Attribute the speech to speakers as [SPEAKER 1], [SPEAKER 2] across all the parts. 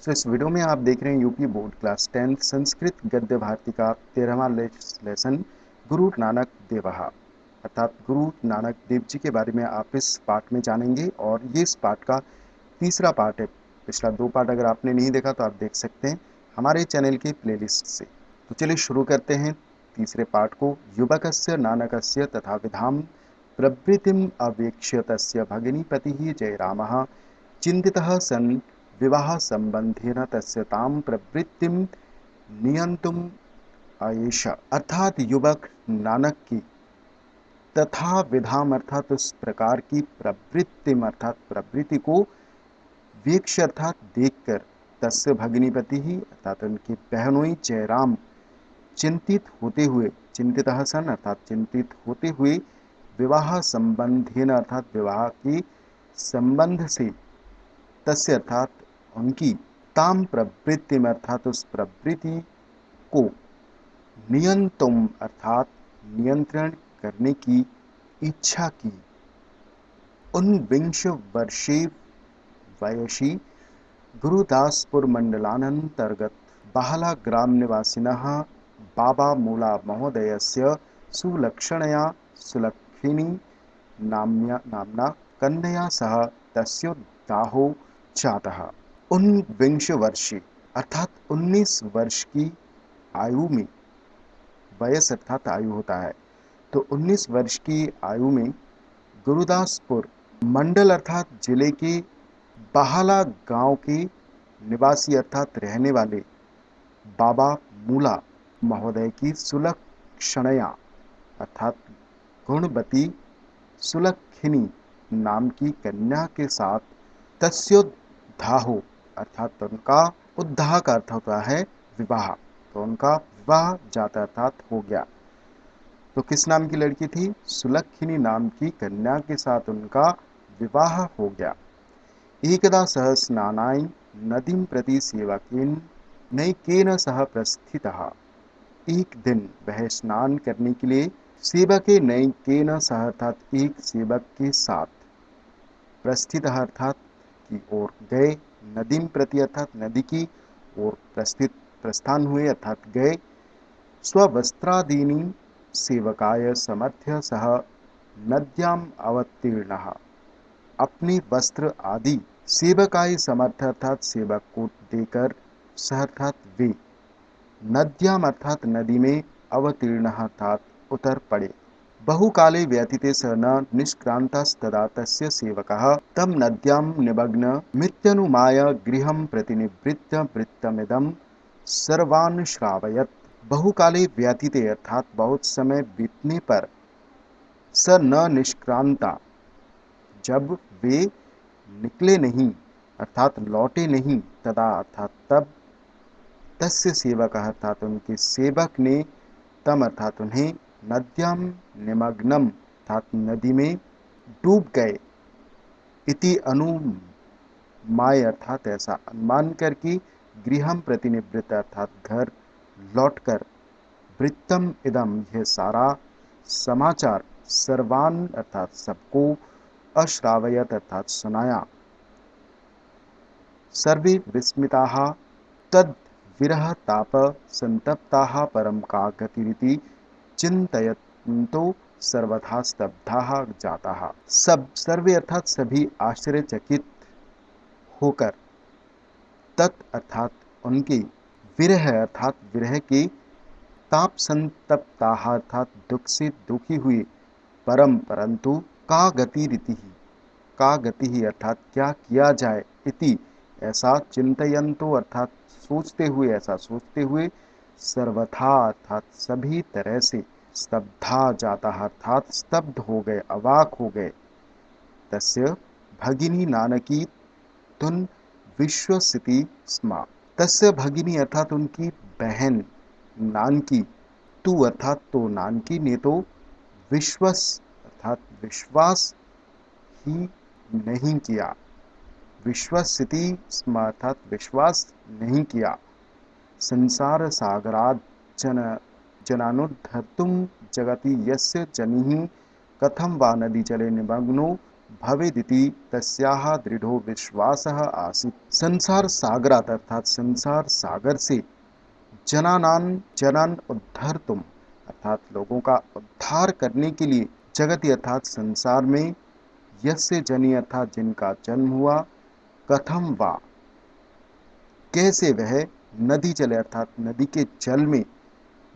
[SPEAKER 1] तो इस वीडियो में आप देख रहे हैं यूपी बोर्ड क्लास 10 संस्कृत गद्य भारती का 13वां लेसन गुरु नानक देवहा अर्थात गुरु नानक देव जी के बारे में आप इस पाठ में जानेंगे और ये इस पाठ का तीसरा पार्ट है। पिछला 2 पार्ट अगर आपने नहीं देखा तो आप देख सकते हैं हमारे चैनल के प्लेलिस्ट से। तो चलिए शुरू करते हैं तीसरे पार्ट को। युवकस्य नानकस्य तथा विधाम प्रवृत्तिम अवेक्ष्य तस्य भगिनीपतिः जयरामः चिन्तितः सन् विवाह संबंधेन तस्य ताम प्रवृत्तिम नियंतुम आयेष। अर्थात युवक नानक की तथा विधाम अर्थात उस प्रकार की प्रवृत्तिम अर्थात प्रवृत्ति को वीक्ष अर्थात देखकर तस्य भगिनीपति ही अर्थात उनकी बहनोई जयराम चिंतित होते हुए चिंतित सन अर्थात चिंतित होते हुए विवाह संबंधेन अर्थात विवाह के संबंध से तस्य अर्थात उनकी ताम प्रवृत्ति में अर्थात उस प्रवृत्ति को नियंतुम अर्थात नियंत्रण करने की इच्छा की। उनविंश वर्षे वयसी गुरुदासपुर मंडलानंतर्गत बाहला ग्राम निवासिनः बाबा मूला महोदयस्य सुलक्षणया सुलक्षिणी नाम्ना कन्यया सह तस्योद्दाहो जातः। 19 वर्षीय अर्थात 19 वर्ष की आयु में, वयस अर्थात आयु होता है, तो 19 वर्ष की आयु में गुरुदासपुर मंडल अर्थात जिले के बाहला गांव के निवासी अर्थात रहने वाले बाबा मूला महोदय की सुलक्षणया अर्थात गुणवती सुलक्षिणी नाम की कन्या के साथ तस्योद्धाहो अर्थात उनका उद्धाह का अर्थ होता है विवाह, तो उनका विवाह जाता अर्थात हो गया। तो किस नाम की लड़की थी? सुलक्षिणी नाम की कन्या के साथ उनका विवाह हो गया। एकदा सह स्नानाय नदीं प्रति सेवकेन नैकेन सह प्रस्थितः। एक दिन वह स्नान करने के लिए सेवक नैकेन सह अर्थात एक सेवक के साथ प्रस्थित अर्थात की ओर गए, नदीं प्रति अर्थात नदी की ओर प्रस्थान हुए अर्थात गए। स्ववस्त्रादीनि सेवकाय समर्थ्य सह नद्याम अवतीर्णः। अपने वस्त्र आदि सेवकाय समर्थ अर्थात सेवक को देकर सह अर्थात वे नद्याम अर्थात नदी में अवतीर्ण अर्थात उतर पड़े। बहुकाले व्यतीते स न निष्क्रांतस्तदा तस्य सेवकः तं नद्यां निमग्नमित्यनुमाय गृहं प्रतिनिवृत्य वृत्तमिदं सर्वान् श्रावयत्। बहुकाले व्यतीते अर्थात बहुत समय बीतने पर स न निष्क्रांता जब वे निकले नहीं अर्थात लौटे नहीं, तदा अर्थात तब तस्य सेवक अर्थात उनके सेवक ने तम अर्थात उन्हें नद्याम निमग्नम अर्थात नदी में डूब गए। इति अनुमाय अर्थात ऐसा अनुमान करके गृहम प्रतिनिवृत्त अर्थात घर लौटकर वृत्तम इदम यह सारा समाचार सर्वान अर्थात सबको अश्रावयत अर्थात सुनाया। सर्वे विस्मिताः तद विरह ताप संतप्ताः परम का गतिरिति चिंतयन्तो सर्वथा स्तब्धाः जाताः। सब सर्वे अर्थात सभी आश्चर्यचकित होकर तत् अर्थात उनके विरह अर्थात विरह के ताप संतप्ताः अर्थात दुख से दुखी हुए परम परंतु का गति रीति ही का गति ही अर्थात क्या किया जाए इति ऐसा चिंतयंतो अर्थात सोचते हुए ऐसा सोचते हुए सर्वथा अर्थात सभी तरह से स्तब्धा जाता अर्थात स्तब्ध हो गए, अवाक हो गए। तस्य भगिनी नानकी तुन विश्वसिति स्मा। तस्य भगिनी अर्थात उनकी बहन नानकी तू अर्थात तो नानकी ने तो विश्वस अर्थात विश्वास ही नहीं किया, विश्वसिति स्म अर्थात विश्वास नहीं किया। संसार सागरात् जनानुद्धर्तुं जगति यस्य जनिः कथं वा नदी जले निमग्नो भवेदिति तस्याः दृढ़ो विश्वासः आसीत्। संसार सागरात् अर्थात संसार सागर से जनान उद्धर्तुम अर्थात लोगों का उद्धार करने के लिए जगति अर्थात संसार में यस्य जनि अर्थात जिनका जन्म हुआ कथम वा कैसे वह नदी चले अर्थात नदी के जल में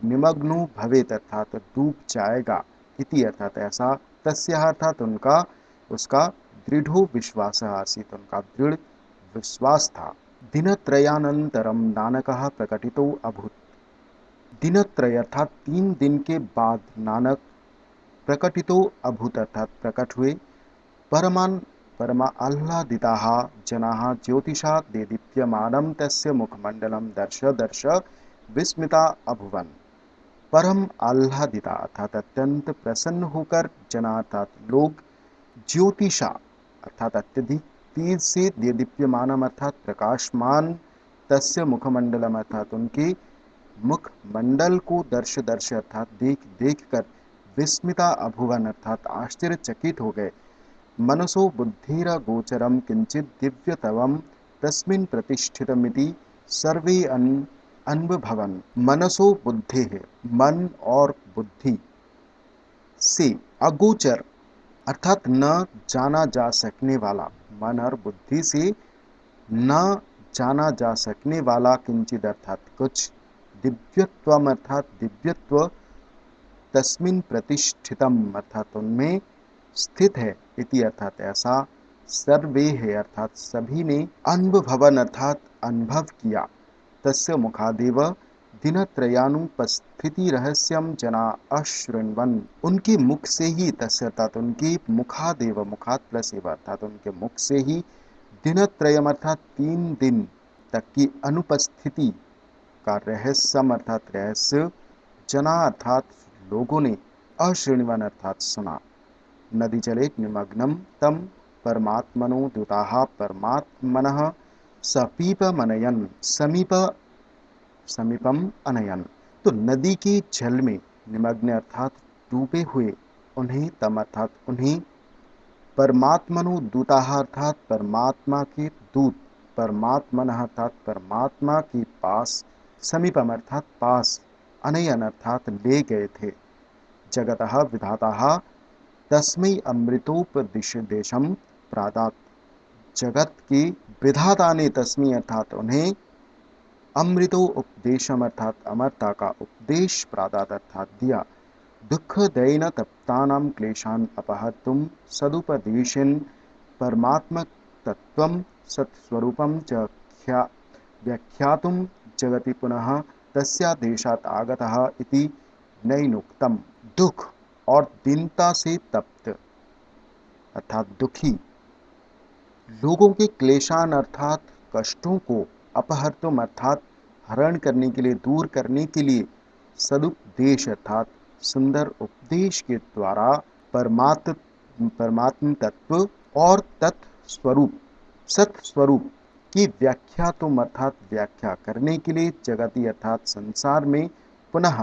[SPEAKER 1] निमग्नो भवेत अर्थात डूब जाएगा इति अर्थात ऐसा तस्य अर्थात उनका उसका दृढ़ो विश्वास आसीत उनका दृढ़ विश्वास था। दिनत्रयानंतरम नानकः प्रकटितो अभूत। दिनत्रय अर्थात 3 दिन के बाद नानक प्रकटितो अभूत अर्थात प्रकट हुए। परमा आह्लादिताः जनाः ज्योतिषा देदीप्यमानं तस्य मुखमंडलम दर्श दर्श विस्मिता अभुवन। परम आह्लादिता अर्थात अत्यंत प्रसन्न होकर जना अर्थात लोग ज्योतिषा अर्थात अत्यधिक तेज से देदीप्यमानम अर्थात प्रकाशमान तस्य मुखमंडलम अर्थात उनके मुखमंडल को दर्श दर्श अर्थात देख देख कर विस्मिता अभुवन अर्थात आश्चर्यचकित हो गए। मनसो बुद्धिर गोचरम किंचित दिव्यतवम तस्मिन् प्रतिष्ठितमिति सर्वे अन्वभवन। मनसो बुद्धि है मन और बुद्धि से अगोचर अर्थात न जाना जा सकने वाला मन और बुद्धि से न जाना जा सकने वाला किंचित अर्थात कुछ दिव्यत्वम अर्थात दिव्यत्व तस्मिन् प्रतिष्ठितम अर्थात उनमें स्थित है इति अर्थात ऐसा सर्वे है अर्थात सभी ने अनुभवन अर्थात अनुभव किया। तस्य मुखादेव दिनत्रयानुपस्थिति रहस्यम जना अशृण्वन उनके मुख से ही तस्य अर्थात उनके मुखादेव मुखात प्लस एव अर्थात उनके मुख से ही दिनत्रयम अर्थात 3 दिन तक की अनुपस्थिति का रहस्यम अर्थात रहस्य जना अर्थात लोगों ने अशृण्वन अर्थात सुना। नदी जले निमग्नम तम परमात्मनो दूताः परमात्मनः समीपमनयन समीपम अनयन। तो नदी के जल में निमग्न अर्थात डूबे हुए उन्हें तम अर्थात उन्हें परमात्मनो दूताः अर्थात परमात्मा के दूत परमात्मन अर्थात परमात्मा के पास समीपम अर्थात पास अनयन अर्थात ले गए थे। जगतः विधाता तस्मै अमृतोपदेशम प्रादात जगत के विधाता ने तस्मै अर्थात उन्हें अमृतो उपदेशम अर्थात अमरता का उपदेश प्रादात अर्थात दिया। दुख दैन तप्तानां क्लेशान अपहर्तुम सदुपदेशेन परमात्मक तत्वम सत्स्वरूपम च व्याख्यातुम जगति पुनः तस्यादेशात् आगतः इति नैनुक्तम। दुख और दीनता से तप्त अर्थात दुखी लोगों के क्लेशान अर्थात कष्टों को अपहर्तुम अर्थात हरण करने के लिए दूर करने के लिए सदुपदेश अर्थात सुंदर उपदेश के द्वारा परमात्म तत्व और तत्स्वरूप सत्स्वरूप की व्याख्या तुम अर्थात व्याख्या करने के लिए जगति अर्थात संसार में पुनः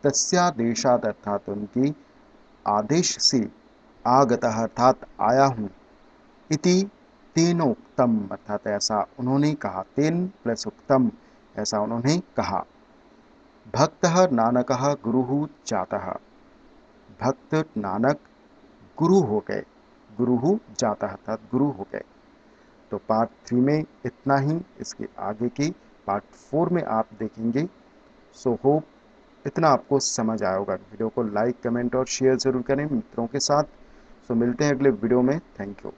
[SPEAKER 1] तस्यादेशात अर्थात उनके आदेश से आगतः अर्थात आया हूँ इति तेनोक्तम अर्थात ऐसा उन्होंने कहा। तेन प्लस उक्तम ऐसा उन्होंने कहा। भक्तः नानकः गुरुः जातः भक्त नानक गुरु हो गए गुरुः जातः अर्थात गुरु हो गए। तो पार्ट 3 में इतना ही। इसके आगे की पार्ट 4 में आप देखेंगे। सो होप इतना आपको समझ आया होगा। वीडियो को लाइक कमेंट और शेयर ज़रूर करें मित्रों के साथ। सो मिलते हैं अगले वीडियो में। Thank you.